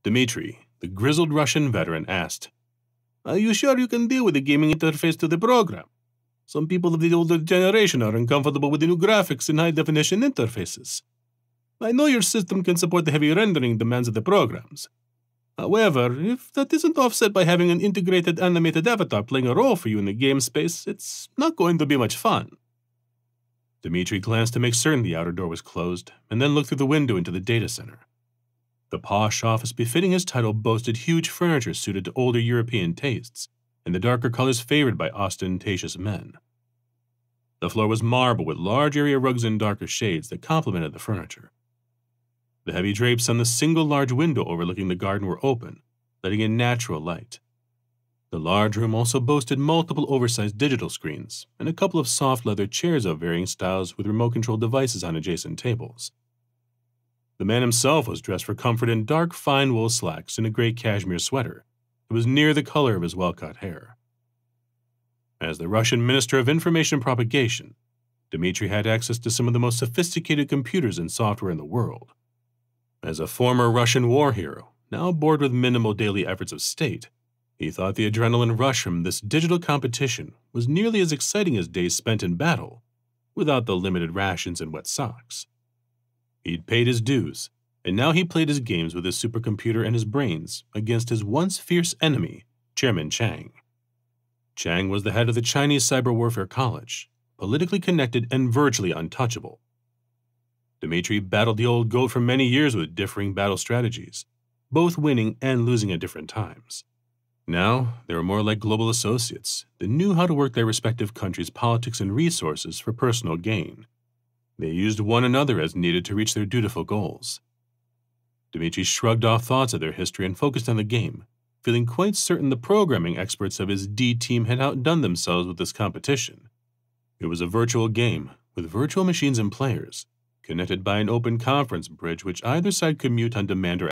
Dmitry, the grizzled Russian veteran, asked, "Are you sure you can deal with the gaming interface to the program? Some people of the older generation are uncomfortable with the new graphics and high-definition interfaces. I know your system can support the heavy rendering demands of the programs. However, if that isn't offset by having an integrated animated avatar playing a role for you in the game space, it's not going to be much fun." Dmitry glanced to make certain the outer door was closed, and then looked through the window into the data center. The posh office befitting his title boasted huge furniture suited to older European tastes, and the darker colors favored by ostentatious men. The floor was marble with large area rugs in darker shades that complemented the furniture. The heavy drapes on the single large window overlooking the garden were open, letting in natural light. The large room also boasted multiple oversized digital screens and a couple of soft leather chairs of varying styles with remote-controlled devices on adjacent tables. The man himself was dressed for comfort in dark fine wool slacks and a gray cashmere sweater. It was near the color of his well-cut hair. As the Russian Minister of Information Propagation, Dmitry had access to some of the most sophisticated computers and software in the world. As a former Russian war hero, now bored with minimal daily efforts of state, he thought the adrenaline rush from this digital competition was nearly as exciting as days spent in battle, without the limited rations and wet socks. He'd paid his dues, and now he played his games with his supercomputer and his brains against his once fierce enemy, Chairman Chang. Chang was the head of the Chinese Cyber Warfare College, politically connected and virtually untouchable. Dmitry battled the old goat for many years with differing battle strategies, both winning and losing at different times. Now, they were more like global associates that knew how to work their respective countries' politics and resources for personal gain. They used one another as needed to reach their dutiful goals. Dmitry shrugged off thoughts of their history and focused on the game, feeling quite certain the programming experts of his D team had outdone themselves with this competition. It was a virtual game with virtual machines and players, connected by an open conference bridge which either side could mute on demand or